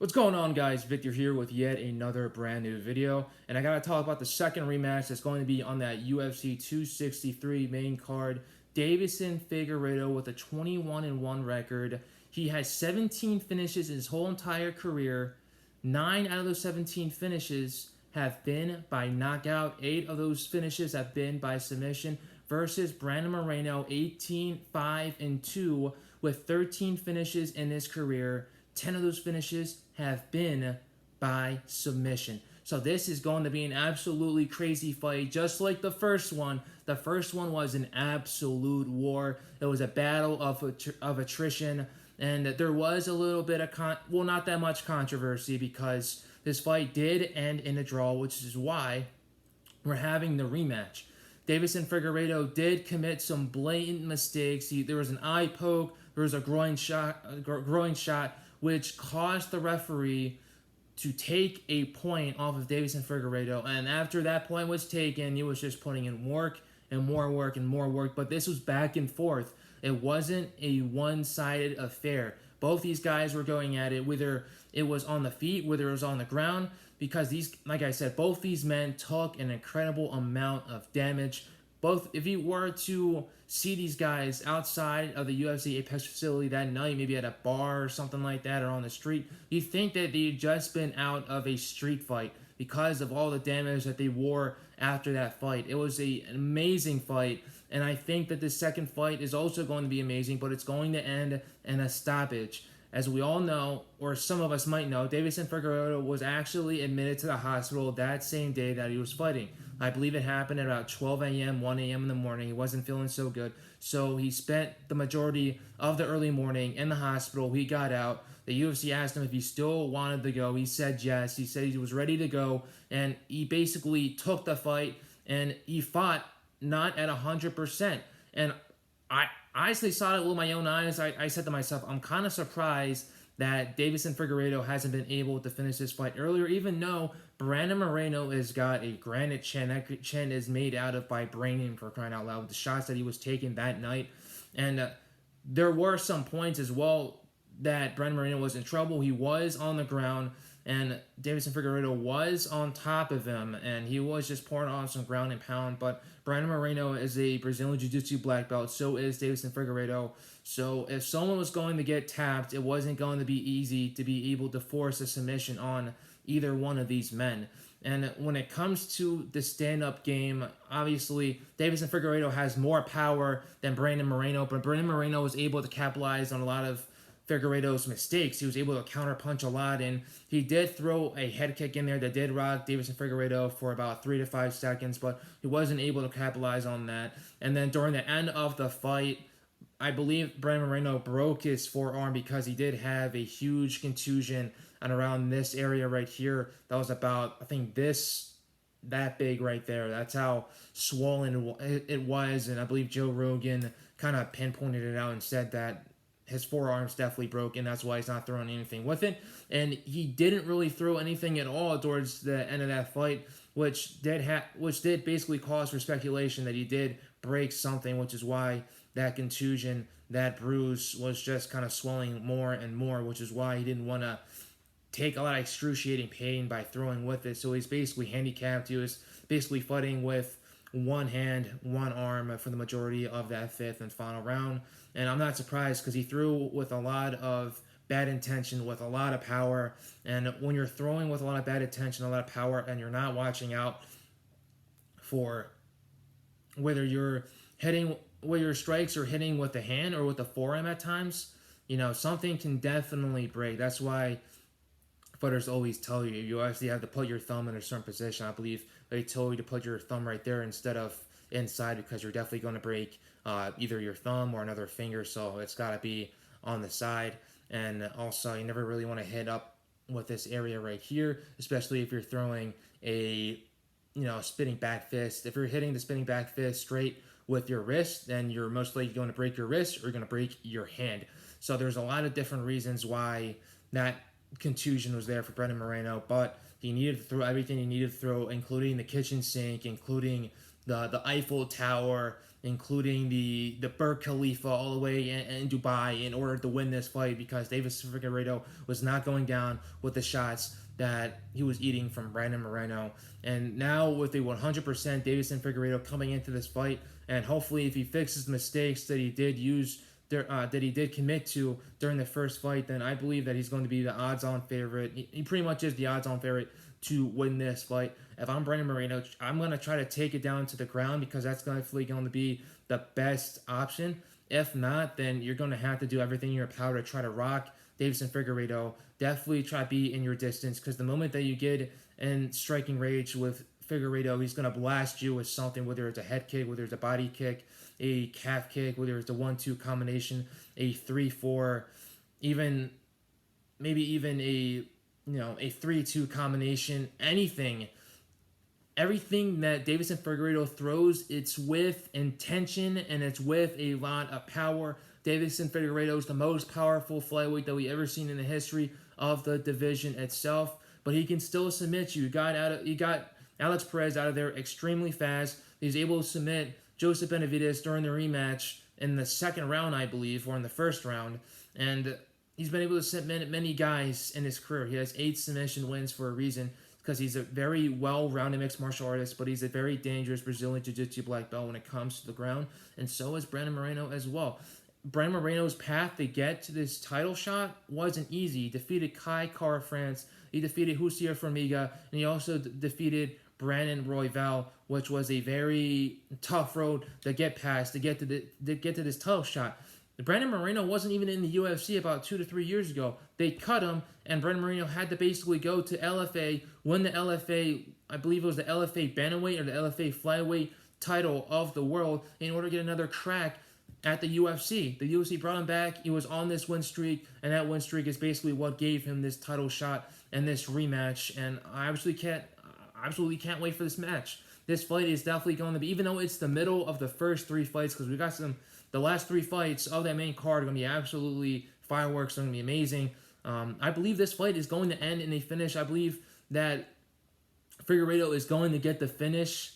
What's going on, guys? Victor here with yet another brand new video, and I gotta talk about the second rematch that's going to be on that UFC 263 main card. Deiveson Figueiredo with a 21-1 record. He has 17 finishes in his whole entire career. 9 out of those 17 finishes have been by knockout. 8 of those finishes have been by submission. Versus Brandon Moreno, 18-5-2 with 13 finishes in his career. 10 of those finishes have been by submission. So this is going to be an absolutely crazy fight, just like the first one. The first one was an absolute war. It was a battle of attrition, and there was a little bit of not that much controversy because this fight did end in a draw, which is why we're having the rematch. Deiveson Figueiredo did commit some blatant mistakes. There was an eye poke, there was a groin shot, which caused the referee to take a point off of Deiveson Figueiredo. And after that point was taken, he was just putting in work and more work and more work. But this was back and forth. It wasn't a one-sided affair. Both these guys were going at it, whether it was on the feet, whether it was on the ground, because these, like I said, both these men took an incredible amount of damage. Both, if you were to see these guys outside of the UFC Apex facility that night, maybe at a bar or something like that, or on the street, you think that they'd just been out of a street fight because of all the damage that they wore after that fight. It was an amazing fight, and I think that the second fight is also going to be amazing, but it's going to end in a stoppage. As we all know, or some of us might know, Deiveson Figueiredo was actually admitted to the hospital that same day that he was fighting. I believe it happened at about 12 a.m., 1 a.m. in the morning. He wasn't feeling so good. So he spent the majority of the early morning in the hospital. He got out. The UFC asked him if he still wanted to go. He said yes. He said he was ready to go. And he basically took the fight and he fought not at 100%. And I honestly saw it with my own eyes. I said to myself, I'm kind of surprised that Deiveson Figueiredo hasn't been able to finish this fight earlier, even though Brandon Moreno has got a granite chin. That chin is made out of vibranium, for crying out loud, with the shots that he was taking that night. And there were some points as well that Brandon Moreno was in trouble. He was on the ground, and Deiveson Figueiredo was on top of him, and he was just pouring on some ground and pound. But Brandon Moreno is a Brazilian Jiu-Jitsu black belt. So is Deiveson Figueiredo. So if someone was going to get tapped, it wasn't going to be easy to be able to force a submission on either one of these men. And when it comes to the stand-up game, obviously, Deiveson Figueiredo has more power than Brandon Moreno, but Brandon Moreno was able to capitalize on a lot of Figueiredo's mistakes. He was able to counterpunch a lot, and he did throw a head kick in there that did rock Deiveson Figueiredo for about 3 to 5 seconds, but he wasn't able to capitalize on that. And then during the end of the fight, I believe Brandon Moreno broke his forearm because he did have a huge contusion and around this area right here. That was about, I think, that big right there. That's how swollen it was, and I believe Joe Rogan kind of pinpointed it out and said that his forearm's definitely broken. That's why he's not throwing anything with it. And he didn't really throw anything at all towards the end of that fight, which did basically cause for speculation that he did break something, which is why that contusion, that bruise was just kind of swelling more and more, which is why he didn't want to take a lot of excruciating pain by throwing with it. So he's basically handicapped. He was basically fighting with one hand, one arm for the majority of that fifth and final round. And I'm not surprised because he threw with a lot of bad intention, with a lot of power. And when you're throwing with a lot of bad intention, a lot of power, and you're not watching out for whether your strikes are hitting with the hand or with the forearm at times, something can definitely break. That's why fighters always tell you actually have to put your thumb in a certain position. I believe they told you to put your thumb right there instead of inside because you're definitely going to break either your thumb or another finger. So it's got to be on the side. And also, you never really want to hit up with this area right here, especially if you're throwing a spinning back fist. If you're hitting the spinning back fist straight with your wrist, then you're most likely going to break your wrist or you're going to break your hand. So there's a lot of different reasons why that contusion was there for Brandon Moreno, but he needed to throw everything he needed to throw, including the kitchen sink, including the Eiffel Tower, including the Burj Khalifa all the way in Dubai in order to win this fight because Deiveson Figueiredo was not going down with the shots that he was eating from Brandon Moreno. And now with the 100% Deiveson Figueiredo coming into this fight, and hopefully if he fixes the mistakes that he did that he did commit to during the first fight, then I believe that he's going to be the odds-on favorite. He pretty much is the odds-on favorite to win this fight. If I'm Brandon Moreno, I'm going to try to take it down to the ground because that's definitely going to be the best option. If not, then you're going to have to do everything in your power to try to rock Deiveson Figueiredo. Definitely try to be in your distance because the moment that you get in striking range with Figueiredo, he's going to blast you with something, whether it's a head kick, whether it's a body kick, a calf kick, whether it's a 1-2 combination, a 3-4, maybe even a 3-2 combination, anything. Everything that Deiveson Figueiredo throws, it's with intention and it's with a lot of power. Deiveson Figueiredo is the most powerful flyweight that we ever seen in the history of the division itself, but he can still submit you. He got Alex Perez out of there extremely fast. He was able to submit Joseph Benavidez during the rematch in the second round, I believe, or in the first round, and he's been able to submit many guys in his career. He has 8 submission wins for a reason, because he's a very well-rounded mixed martial artist, but he's a very dangerous Brazilian Jiu-Jitsu black belt when it comes to the ground, and so is Brandon Moreno as well. Brandon Moreno's path to get to this title shot wasn't easy. He defeated Kai Kara France, he defeated Jussier Formiga, and he also defeated Brandon Royval, which was a very tough road to get past to get to this title shot. Brandon Moreno wasn't even in the UFC about 2 to 3 years ago. They cut him, and Brandon Moreno had to basically go to LFA, win the LFA, I believe it was the LFA bantamweight or the LFA flyweight title of the world in order to get another crack at the UFC. The UFC brought him back. He was on this win streak, and that win streak is basically what gave him this title shot and this rematch. And I absolutely can't wait for this match. This fight is definitely going to be, even though it's the middle of the first 3 fights, because we got the last 3 fights of that main card are going to be absolutely fireworks. They're going to be amazing. I believe this fight is going to end in a finish. I believe that Figueiredo is going to get the finish,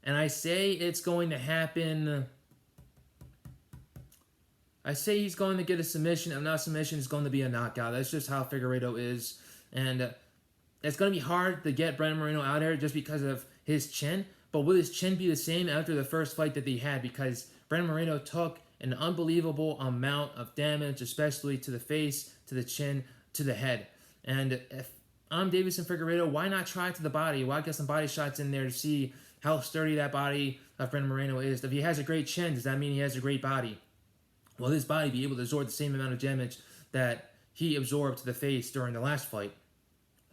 and I say it's going to happen. I say he's going to get a submission. If not submission, it's going to be a knockout. That's just how Figueiredo is, and it's going to be hard to get Brandon Moreno out here just because of his chin. But will his chin be the same after the first fight that he had? Because Brandon Moreno took an unbelievable amount of damage, especially to the face, to the chin, to the head. And if I'm Deiveson Figueiredo, why not try it to the body? Why get some body shots in there to see how sturdy that body of Brandon Moreno is? If he has a great chin, does that mean he has a great body? Will his body be able to absorb the same amount of damage that he absorbed to the face during the last fight?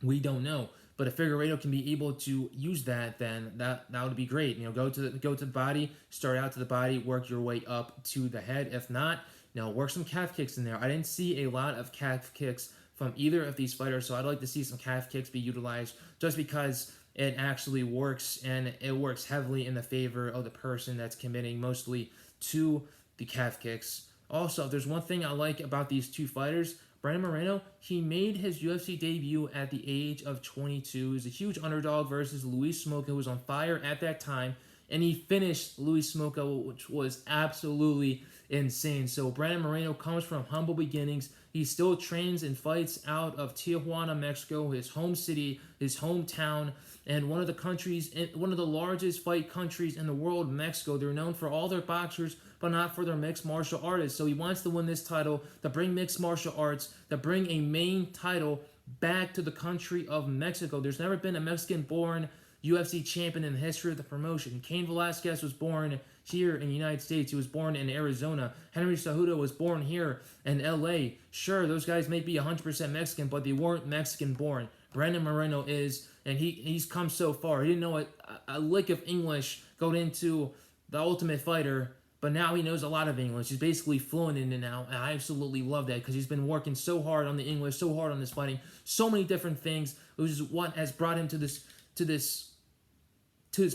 We don't know. But if Figueiredo can be able to use that, then that would be great. Go to the body, start out to the body, work your way up to the head. If not, work some calf kicks in there. I didn't see a lot of calf kicks from either of these fighters, so I'd like to see some calf kicks be utilized just because it actually works, and it works heavily in the favor of the person that's committing mostly to the calf kicks. Also, if there's one thing I like about these 2 fighters, Brandon Moreno, he made his UFC debut at the age of 22. He's a huge underdog versus Luis Smolka, who was on fire at that time, and he finished Luis Smolka, which was absolutely insane. So Brandon Moreno comes from humble beginnings. He still trains and fights out of Tijuana, Mexico, his home city, his hometown, and one of the largest fight countries in the world, Mexico. They're known for all their boxers, but not for their mixed martial artists. So he wants to win this title, to bring mixed martial arts, to bring a main title back to the country of Mexico. There's never been a Mexican-born UFC champion in the history of the promotion. Cain Velasquez was born here in the United States. He was born in Arizona. Henry Cejudo was born here in LA. Sure, those guys may be 100% Mexican, but they weren't Mexican-born. Brandon Moreno is, and he's come so far. He didn't know a lick of English going into the Ultimate Fighter, but now he knows a lot of English. He's basically fluent in it now, and I absolutely love that because he's been working so hard on the English, so hard on this fighting, so many different things, which is what has brought him to this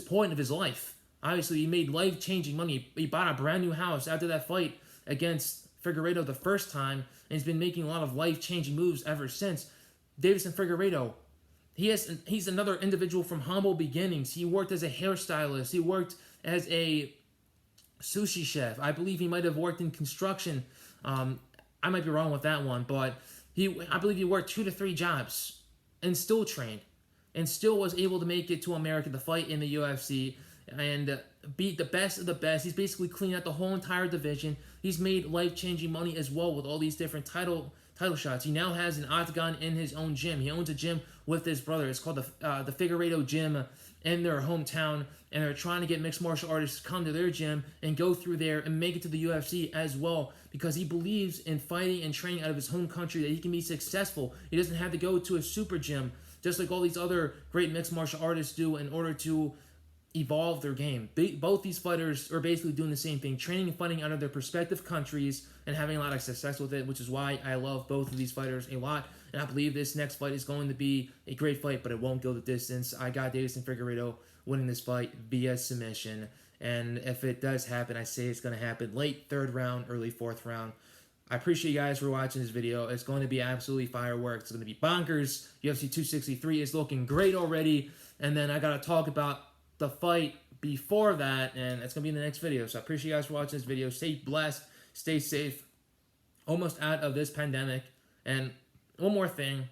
point of his life. Obviously, he made life-changing money. He bought a brand new house after that fight against Figueiredo the first time, and he's been making a lot of life-changing moves ever since. Deiveson Figueiredo, he's another individual from humble beginnings. He worked as a hairstylist. He worked as a sushi chef. I believe he might have worked in construction. I might be wrong with that one, but I believe he worked 2 to 3 jobs and still trained and still was able to make it to America to fight in the UFC and beat the best of the best. He's basically cleaned out the whole entire division. He's made life-changing money as well with all these different title shots. He now has an octagon in his own gym. He owns a gym with his brother. It's called the Figueiredo gym in their hometown, and they're trying to get mixed martial artists to come to their gym and go through there and make it to the UFC as well, because he believes in fighting and training out of his home country, that he can be successful. He doesn't have to go to a super gym just like all these other great mixed martial artists do in order to evolve their game. Both these fighters are basically doing the same thing, training and fighting out of their respective countries and having a lot of success with it, which is why I love both of these fighters a lot. And I believe this next fight is going to be a great fight, but it won't go the distance. I got Deiveson Figueiredo winning this fight via submission. And if it does happen, I say it's going to happen late 3rd round, early 4th round. I appreciate you guys for watching this video. It's going to be absolutely fireworks. It's going to be bonkers. UFC 263 is looking great already. And then I got to talk about the fight before that, and it's going to be in the next video. So I appreciate you guys for watching this video. Stay blessed. Stay safe. Almost out of this pandemic. And one more thing.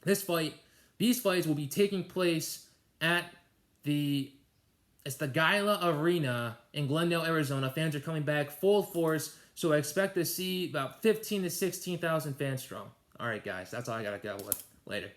These fights will be taking place at it's the Gila Arena in Glendale, Arizona. Fans are coming back full force. So I expect to see about 15 to 16,000 fans strong. All right, guys. That's all I got to go with. Later.